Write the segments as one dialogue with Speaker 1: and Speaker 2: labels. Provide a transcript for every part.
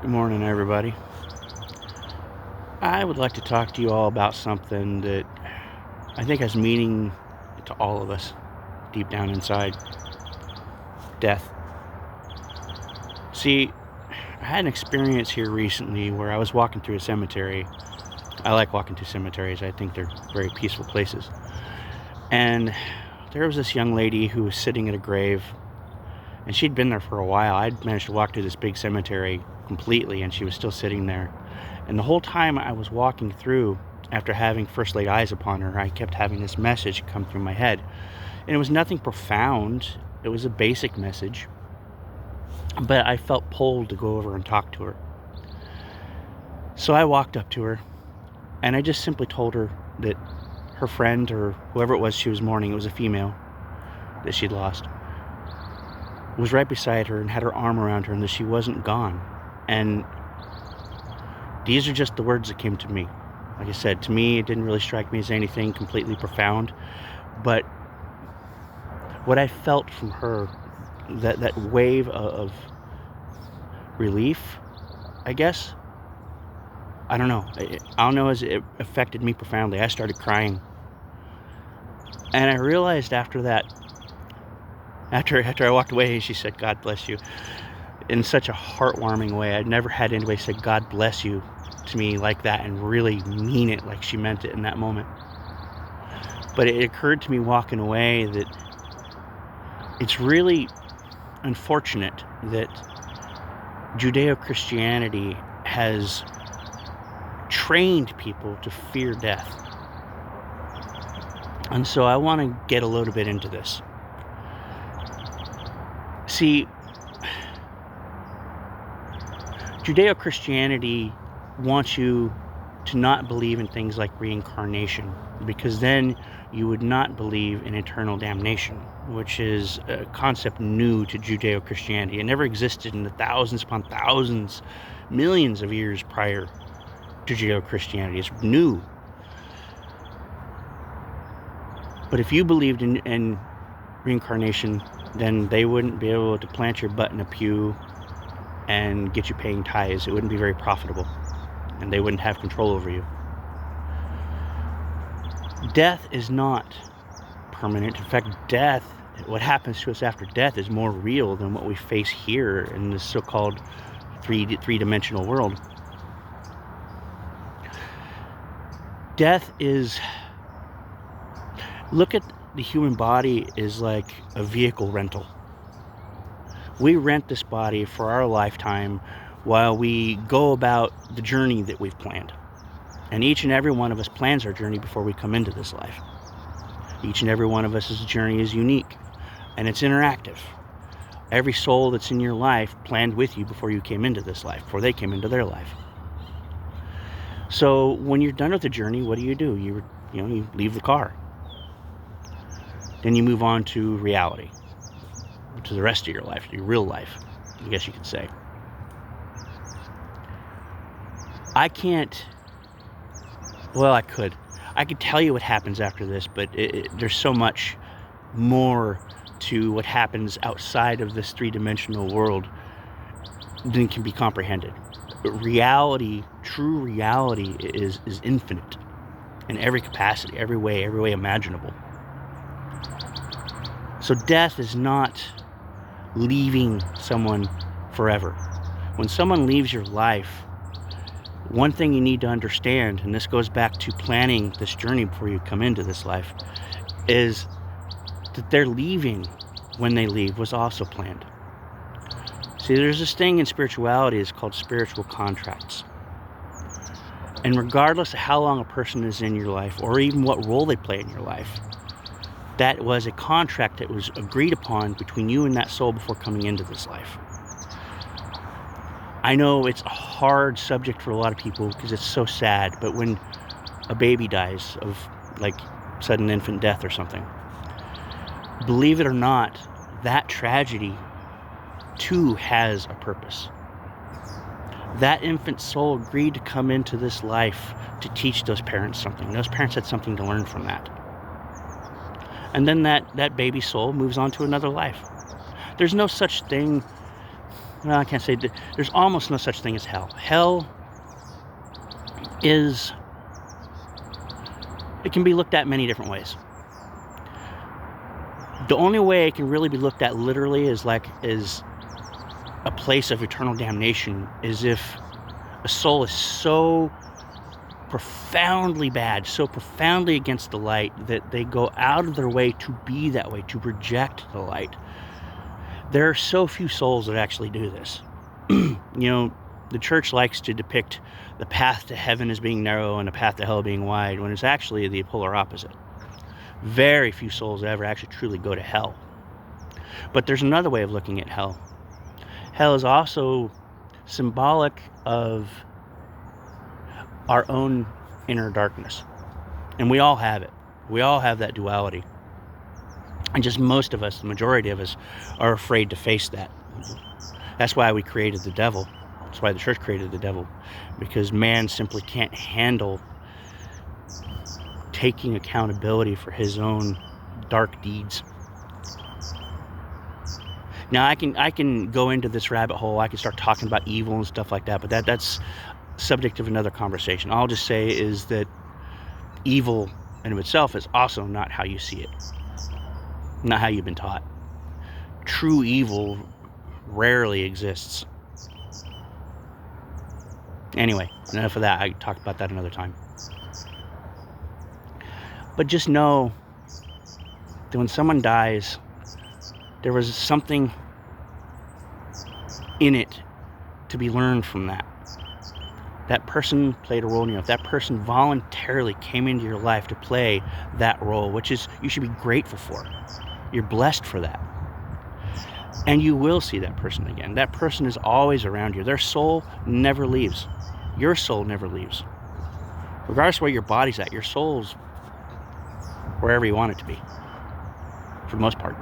Speaker 1: Good morning, everybody. I would like to talk to you all about something that I think has meaning to all of us deep down inside. Death. See, I had an experience here recently where I was walking through a cemetery. I like walking through cemeteries. I think they're very peaceful places. And there was this young lady who was sitting at a grave, and she'd been there for a while. I'd managed to walk through this big cemetery completely, and she was still sitting there. And the whole time I was walking through, after having first laid eyes upon her, I kept having this message come through my head. And it was nothing profound. It was a basic message. But I felt pulled to go over and talk to her. So I walked up to her, and I just simply told her that her friend, or whoever it was she was mourning, it was a female that she'd lost, was right beside her and had her arm around her, and that she wasn't gone. And these are just the words that came to me. Like I said, to me, it didn't really strike me as anything completely profound. But what I felt from her, that wave of relief, I guess, I don't know. I don't know, as it affected me profoundly. I started crying. And I realized after that, after I walked away, she said, "God bless you," in such a heartwarming way. I'd never had anybody say "God bless you" to me like that and really mean it like she meant it in that moment. But it occurred to me walking away that it's really unfortunate that Judeo-Christianity has trained people to fear death. And so I want to get a little bit into this. See, Judeo-Christianity wants you to not believe in things like reincarnation, because then you would not believe in eternal damnation, which is a concept new to Judeo-Christianity. It never existed in the thousands upon thousands, millions of years prior to Judeo-Christianity. It's new. But if you believed in reincarnation, then they wouldn't be able to plant your butt in a pew and get you paying tithes. It wouldn't be very profitable, and they wouldn't have control over you. Death is not permanent. In fact, death, what happens to us after death, is more real than what we face here in this so-called three-dimensional world. Death is, look at the human body is like a vehicle rental. We rent this body for our lifetime while we go about the journey that we've planned. And each and every one of us plans our journey before we come into this life. Each and every one of us' journey is unique, and it's interactive. Every soul that's in your life planned with you before you came into this life, before they came into their life. So when you're done with the journey, what do? You leave the car. Then you move on to reality, to the rest of your life, your real life, I guess you could say. I could tell you what happens after this, but there's so much more to what happens outside of this three-dimensional world than can be comprehended. But reality, true reality, is infinite in every capacity, every way imaginable. So death is not leaving someone forever. When someone leaves your life, one thing you need to understand, and this goes back to planning this journey before you come into this life, is that their leaving when they leave was also planned. See, there's this thing in spirituality, it's called spiritual contracts. And regardless of how long a person is in your life, or even what role they play in your life, that was a contract that was agreed upon between you and that soul before coming into this life. I know it's a hard subject for a lot of people because it's so sad, but when a baby dies of like sudden infant death or something, believe it or not, that tragedy too has a purpose. That infant soul agreed to come into this life to teach those parents something. Those parents had something to learn from that. And then that baby soul moves on to another life. There's no such thing well, I can't say that. There's almost no such thing as hell. Hell is, it can be looked at many different ways. The only way it can really be looked at literally is a place of eternal damnation, is if a soul is so profoundly bad, so profoundly against the light, that they go out of their way to be that way, to reject the light. There are so few souls that actually do this. The church likes to depict the path to heaven as being narrow and the path to hell being wide, when it's actually the polar opposite. Very few souls ever actually truly go to hell. But there's another way of looking at hell. Hell is also symbolic of our own inner darkness. And we all have it. We all have that duality. And just most of us, the majority of us, are afraid to face that. That's why we created the devil. That's why the church created the devil. Because man simply can't handle taking accountability for his own dark deeds. Now I can go into this rabbit hole. I can start talking about evil and stuff like that, but that's subject of another conversation. All I'll just say is that evil in of itself is also not how you see it, not how you've been taught. True evil rarely exists. Anyway, enough of that. I can talk about that another time. But just know that when someone dies, there was something in it to be learned from that. That person played a role in your life. That person voluntarily came into your life to play that role, which is, you should be grateful for. You're blessed for that. And you will see that person again. That person is always around you. Their soul never leaves. Your soul never leaves. Regardless of where your body's at, your soul's wherever you want it to be, for the most part.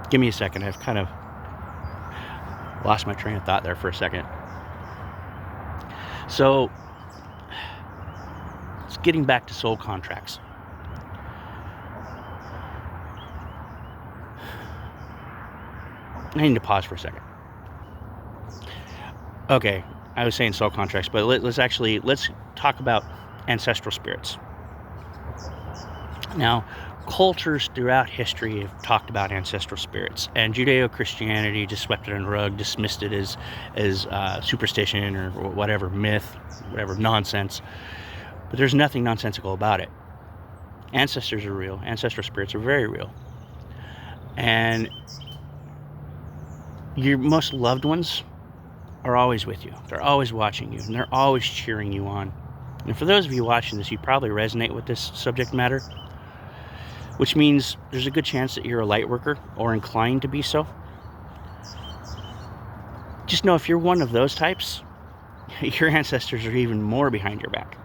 Speaker 1: Give me a second. I've kind of lost my train of thought there for a second. So, it's getting back to soul contracts. I need to pause for a second. Okay, I was saying soul contracts, but let's talk about ancestral spirits. Now, cultures throughout history have talked about ancestral spirits, and Judeo-Christianity just swept it under the rug, dismissed it as superstition or whatever, myth, whatever nonsense. But there's nothing nonsensical about it. Ancestors are real. Ancestral spirits are very real. And your most loved ones are always with you. They're always watching you, and they're always cheering you on. And for those of you watching this, you probably resonate with this subject matter, which means there's a good chance that you're a light worker or inclined to be so. Just know if you're one of those types, your ancestors are even more behind your back.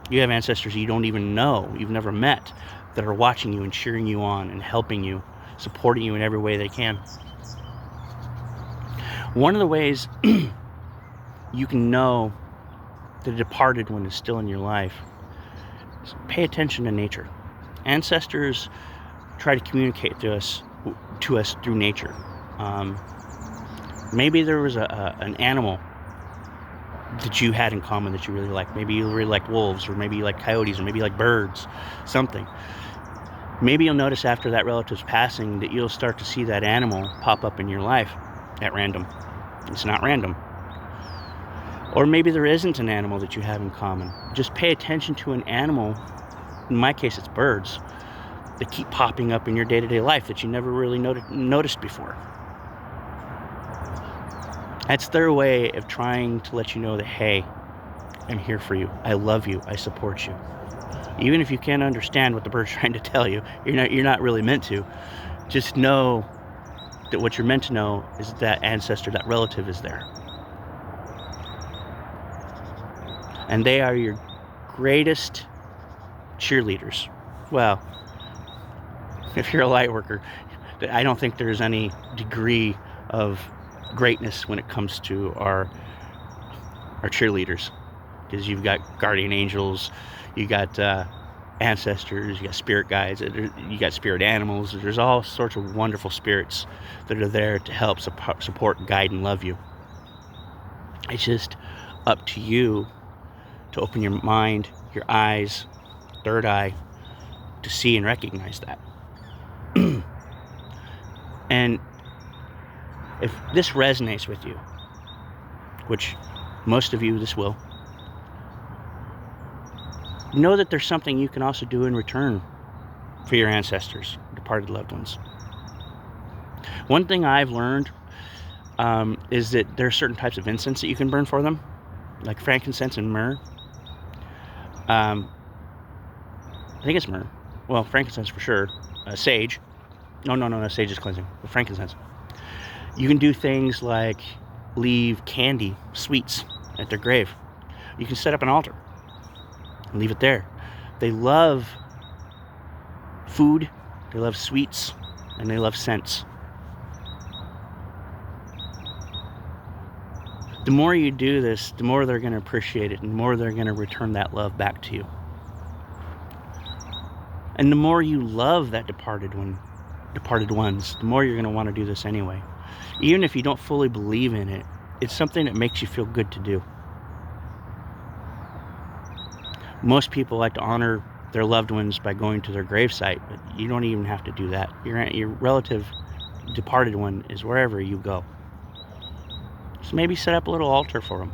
Speaker 1: You have ancestors you don't even know, you've never met, that are watching you and cheering you on and helping you, supporting you in every way they can. One of the ways you can know the departed one is still in your life is pay attention to nature. Ancestors try to communicate to us through nature. Maybe there was an animal that you had in common that you really liked. Maybe you really liked wolves, or maybe you like coyotes, or maybe you like birds, something. Maybe you'll notice after that relative's passing that you'll start to see that animal pop up in your life at random. It's not random. Or maybe there isn't an animal that you have in common. Just pay attention to an animal. In my case, it's birds that keep popping up in your day-to-day life that you never really noticed before. That's their way of trying to let you know that, hey, I'm here for you. I love you. I support you. Even if you can't understand what the bird's trying to tell you, you're not really meant to. Just know that what you're meant to know is that ancestor, that relative is there. And they are your greatest cheerleaders. Well, if you're a light worker, I don't think there's any degree of greatness when it comes to our cheerleaders, because you've got guardian angels, you got ancestors, you got spirit guides, you got spirit animals. There's all sorts of wonderful spirits that are there to help support, guide, and love you. It's just up to you to open your mind, your eyes, third eye, to see and recognize that. And if this resonates with you, which most of you this will, know that there's something you can also do in return for your ancestors, departed loved ones. One thing I've learned is that there are certain types of incense that you can burn for them, like frankincense and myrrh. I think it's myrrh. Well, frankincense for sure. Sage. No, sage is cleansing. But frankincense. You can do things like leave candy, sweets at their grave. You can set up an altar and leave it there. They love food, they love sweets, and they love scents. The more you do this, the more they're going to appreciate it, and the more they're going to return that love back to you. And the more you love that departed ones, the more you're going to want to do this anyway. Even if you don't fully believe in it, it's something that makes you feel good to do. Most people like to honor their loved ones by going to their gravesite, but you don't even have to do that. Your relative departed one is wherever you go. So maybe set up a little altar for them.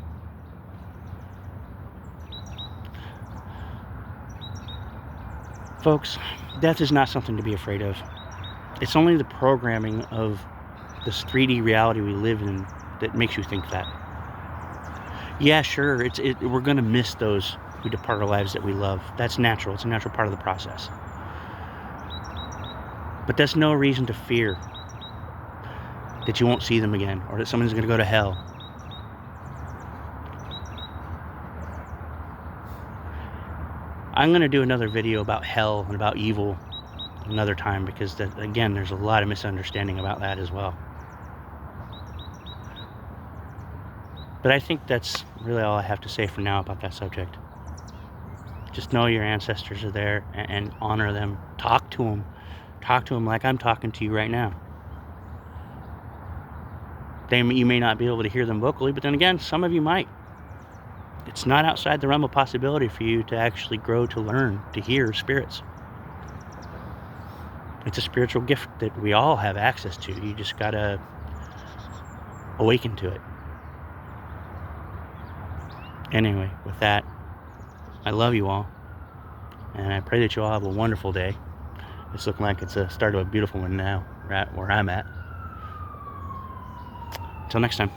Speaker 1: Folks, death is not something to be afraid of. It's only the programming of this 3D reality we live in that makes you think that. Yeah, sure, we're going to miss those who depart our lives that we love. That's natural. It's a natural part of the process. But that's no reason to fear that you won't see them again, or that someone's going to go to hell. I'm going to do another video about hell and about evil another time, because again, there's a lot of misunderstanding about that as well. But I think that's really all I have to say for now about that subject. Just know your ancestors are there and honor them. Talk to them. Talk to them like I'm talking to you right now. You may not be able to hear them vocally, but then again, some of you might. It's not outside the realm of possibility for you to actually grow to learn to hear spirits. It's a spiritual gift that we all have access to. You just gotta awaken to it. Anyway, with that, I love you all, and I pray that you all have a wonderful day. It's looking like it's a start of a beautiful one now, right where I'm at. Until next time.